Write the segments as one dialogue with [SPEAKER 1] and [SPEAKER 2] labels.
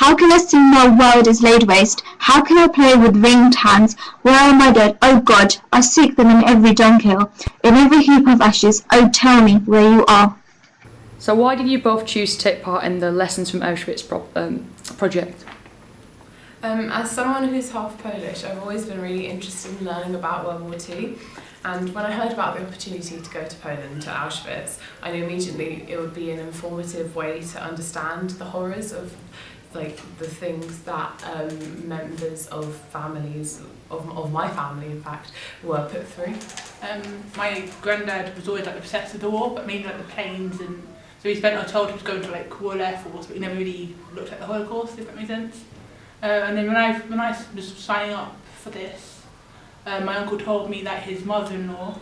[SPEAKER 1] How can I see my world is laid waste? How can I play with ringed hands? Where are my dead? Oh God, I seek them in every dunghill, in every heap of ashes. Oh, tell me where you are.
[SPEAKER 2] So why did you both choose to take part in the Lessons from Auschwitz project?
[SPEAKER 3] As someone who's half Polish, I've always been really interested in learning about World War II. And when I heard about the opportunity to go to Poland, to Auschwitz, I knew immediately it would be an informative way to understand the horrors of the things that members of families, of my family in fact, were put through.
[SPEAKER 4] My granddad was always obsessed with the war, but mainly the planes, and so we spent our childhood going to Royal Air Force, but we never really looked at the Holocaust, if that makes sense. And then when I was signing up for this, my uncle told me that his mother-in-law,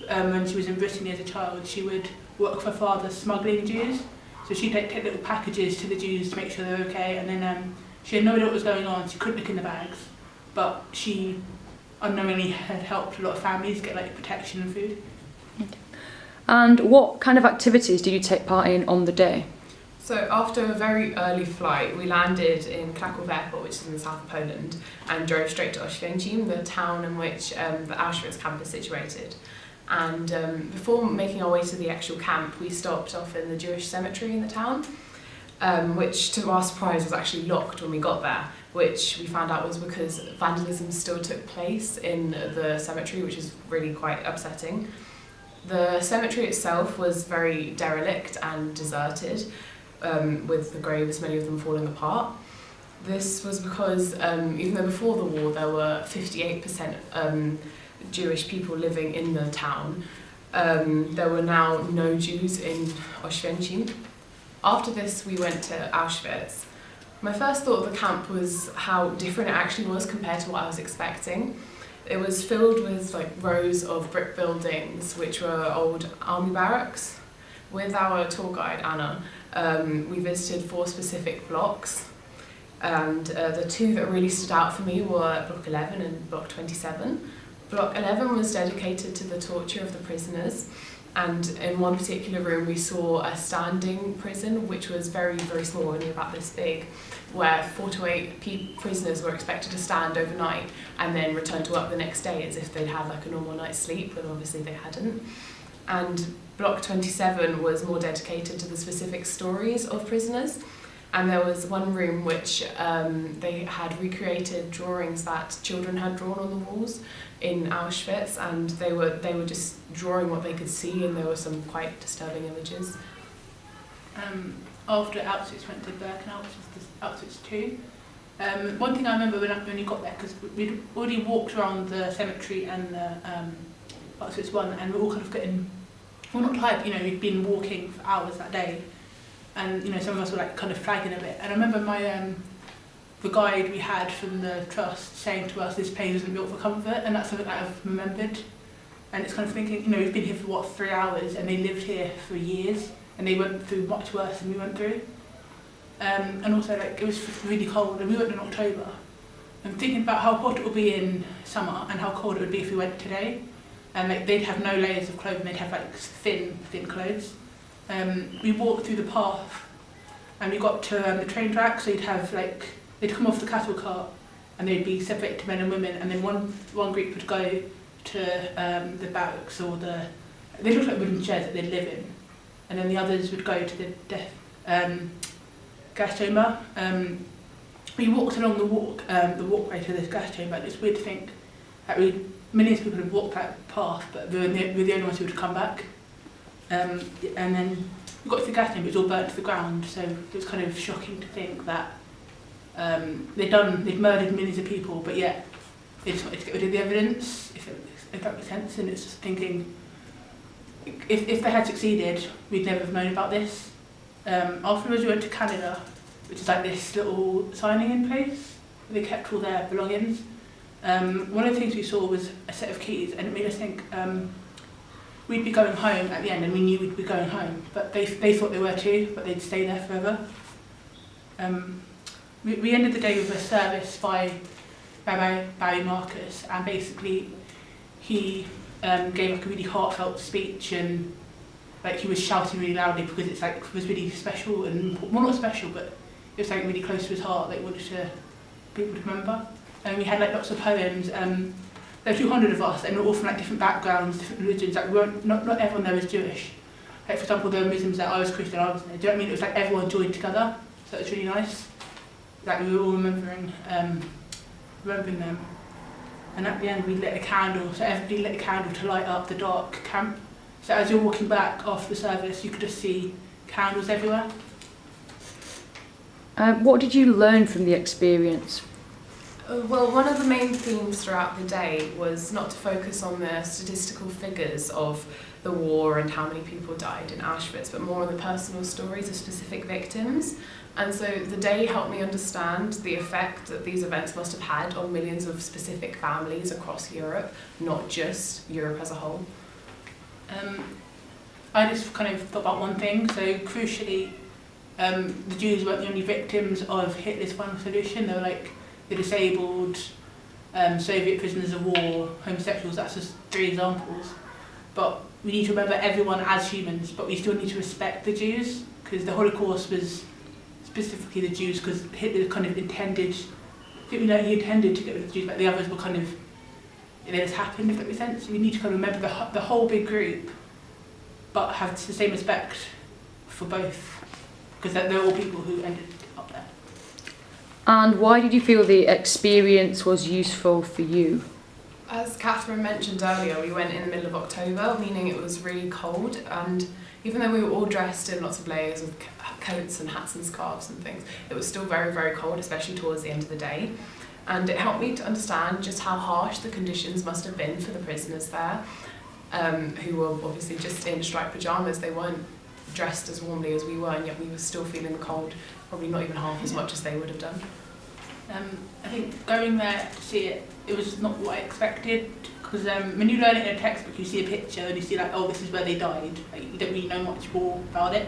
[SPEAKER 4] when she was in Brittany as a child, she would work for father smuggling Jews. So she'd take little packages to the Jews to make sure they were okay, and then she had no idea what was going on, she couldn't look in the bags, but she unknowingly had helped a lot of families get protection and food.
[SPEAKER 2] And what kind of activities did you take part in on the day?
[SPEAKER 3] So after a very early flight, we landed in Kraków Airport, which is in the south of Poland, and drove straight to Oświęcim, the town in which the Auschwitz camp is situated. And before making our way to the actual camp, we stopped off in the Jewish cemetery in the town, which to our surprise was actually locked when we got there, which we found out was because vandalism still took place in the cemetery, which is really quite upsetting. The cemetery itself was very derelict and deserted, with the graves, many of them falling apart. This was because even though before the war there were 58% Jewish people living in the town, there were now no Jews in Oświęcim. After this we went to Auschwitz. My first thought of the camp was how different it actually was compared to what I was expecting. It was filled with rows of brick buildings which were old army barracks. With our tour guide Anna, we visited 4 specific blocks, and the 2 that really stood out for me were Block 11 and Block 27. Block 11 was dedicated to the torture of the prisoners, and in one particular room we saw a standing prison which was very, very small, only about this big, where 4 to 8 prisoners were expected to stand overnight and then return to work the next day as if they'd had a normal night's sleep, when obviously they hadn't. And Block 27 was more dedicated to the specific stories of prisoners, and there was one room which they had recreated drawings that children had drawn on the walls in Auschwitz, and they were just drawing what they could see, and there were some quite disturbing images.
[SPEAKER 4] After Auschwitz went to Birkenau, which was Auschwitz 2. One thing I remember when we got there, because we'd already walked around the cemetery and the Auschwitz 1, and we were all kind of getting, well, not tired, we'd been walking for hours that day, and some of us were kind of flagging a bit. And I remember the guide we had from the trust saying to us, this place isn't built for comfort, and that's something that I've remembered. And it's kind of thinking, we've been here for 3 hours, and they lived here for years, and they went through much worse than we went through. And also it was really cold, and we went in October. I'm thinking about how hot it would be in summer and how cold it would be if we went today. And they'd have no layers of clothing, they'd have thin clothes. We walked through the path, and we got to the train track, so you'd have they'd come off the cattle cart and they'd be separated to men and women, and then one group would go to the barracks, or they looked like wooden sheds that they'd live in, and then the others would go to the gas chamber. We walked along the walkway to this gas chamber, and it's weird to think that millions of people have walked that path, but we're the only ones who would come back. And then we got to the gas chamber, it was all burnt to the ground, so it was kind of shocking to think that they'd murdered millions of people, but yet they just wanted to get rid of the evidence, if that makes sense. And it's just thinking, if they had succeeded, we'd never have known about this. Afterwards we went to Canada, which is this little signing-in place where they kept all their belongings. One of the things we saw was a set of keys, and it made us think we'd be going home at the end, and we knew we'd be going home, but they thought they were too, but they'd stay there forever. We ended the day with a service by Rabbi Barry Marcus, and basically he gave a really heartfelt speech, and he was shouting really loudly because it was really special, and well, not special, but it was something really close to his heart that he wanted people to remember. And we had like lots of poems. There were 200 of us, and we were all from like different backgrounds, different religions. Like we weren't, not everyone there was Jewish. Like for example, there were Muslims there, I was Christian, I was there. Do you know what I mean? It was like everyone joined together, so it was really nice. Like we were all remembering them. And at the end we lit a candle, so everybody lit a candle to light up the dark camp. So as you're walking back after the service, you could just see candles everywhere.
[SPEAKER 2] What did you learn from the experience?
[SPEAKER 3] Well, one of the main themes throughout the day was not to focus on the statistical figures of the war and how many people died in Auschwitz, but more on the personal stories of specific victims. And so the day helped me understand the effect that these events must have had on millions of specific families across Europe, not just Europe as a whole.
[SPEAKER 4] I just kind of thought about one thing. So crucially, the Jews weren't the only victims of Hitler's final solution. They were like the disabled, Soviet prisoners of war, homosexuals. That's just 3 examples. But we need to remember everyone as humans, but we still need to respect the Jews, because the Holocaust was specifically the Jews, because Hitler kind of intended, he intended to get rid of the Jews, but the others were kind of, it just happened, if that makes sense. We need to kind of remember the whole big group, but have the same respect for both, because they're all people who ended up there.
[SPEAKER 2] And why did you feel the experience was useful for you?
[SPEAKER 3] As Catherine mentioned earlier, we went in the middle of October, meaning it was really cold, and even though we were all dressed in lots of layers with coats and hats and scarves and things, it was still very, very cold, especially towards the end of the day. And it helped me to understand just how harsh the conditions must have been for the prisoners there, who were obviously just in striped pyjamas. They weren't dressed as warmly as we were, and yet we were still feeling the cold, probably not even half as much as they would have done.
[SPEAKER 4] I think going there to see it, it was not what I expected, because when you learn it in a textbook, you see a picture and you see like, oh, this is where they died. Like, you don't really know much more about it,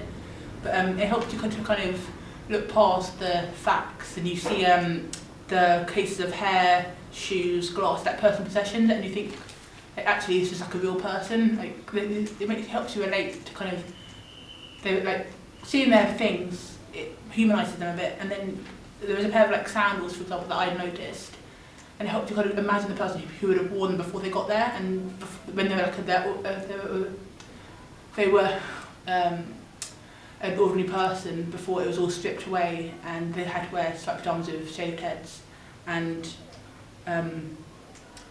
[SPEAKER 4] but it helps you kind of look past the facts, and you see the cases of hair, shoes, glass, like personal possessions, and you think, like, actually this is like a real person. Like it helps you relate to kind of, they like seeing their things, it humanises them a bit. And then there was a pair of like sandals, for example, that I noticed, and it helped you kind of imagine the person who would have worn them before they got there, and when they were like they were an ordinary person before it was all stripped away, and they had to wear striped pyjamas with shaved heads. And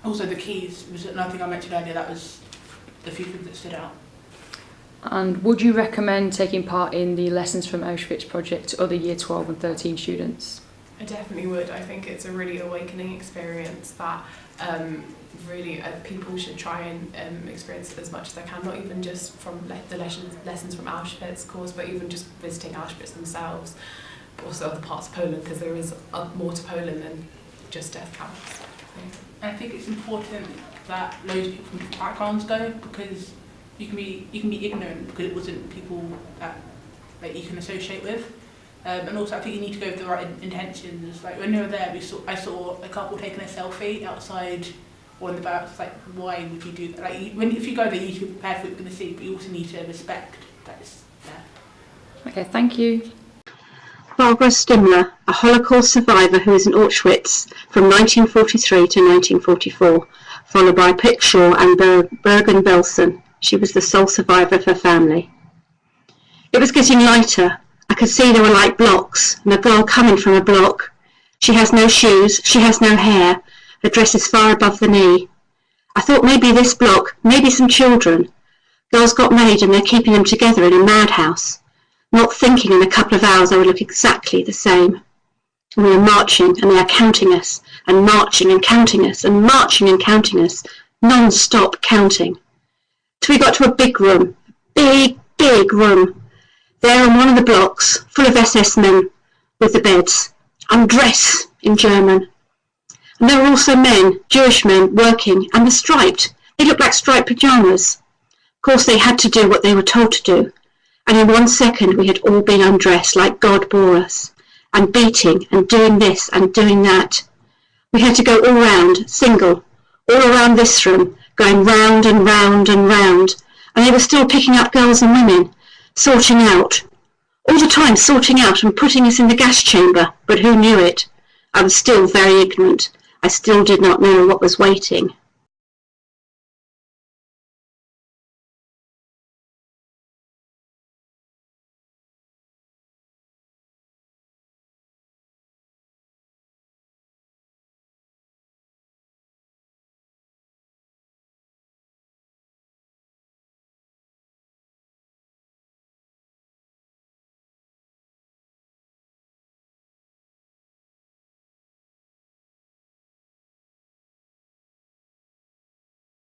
[SPEAKER 4] also the keys was another thing I mentioned earlier. That was the few things that stood out.
[SPEAKER 2] And would you recommend taking part in the Lessons from Auschwitz project to other Year 12 and 13 students?
[SPEAKER 3] I definitely would. I think it's a really awakening experience that really people should try and experience it as much as they can, not even just from the lessons from Auschwitz course, but even just visiting Auschwitz themselves, but also other parts of Poland, because there is more to Poland than just death camps.
[SPEAKER 4] And I think it's important that loads of people from different backgrounds go, because you can be ignorant because it wasn't people that you can associate with. And also I think you need to go with the right intentions. Like when we were there, I saw a couple taking a selfie outside or in the barracks. It's like, why would you do that? Like if you go there, you need to be prepared for what you're going to see, but you also need to respect that it's there.
[SPEAKER 2] Okay, thank you.
[SPEAKER 5] Barbara Stimler, a Holocaust survivor who was in Auschwitz from 1943 to 1944, followed by Pick Shaw and Bergen-Belsen. She was the sole survivor of her family. It was getting lighter. I could see there were like blocks, and a girl coming from a block. She has no shoes, she has no hair, her dress is far above the knee. I thought maybe this block, maybe some children. Girls got made and they're keeping them together in a madhouse. Not thinking in a couple of hours I would look exactly the same. And we are marching, and they are counting us, and marching and counting us, and marching and counting us, non-stop counting. Till we got to a big room, big room. There on one of the blocks, full of SS men with the beds, undress in German. And there were also men, Jewish men, working, and the striped. They looked like striped pyjamas. Of course they had to do what they were told to do. And in 1 second we had all been undressed like God bore us, and beating and doing this and doing that. We had to go all round, single, all around this room, going round and round and round, and they were still picking up girls and women, sorting out. all the time sorting out and putting us in the gas chamber, but who knew it? I was still very ignorant. I still did not know what was waiting.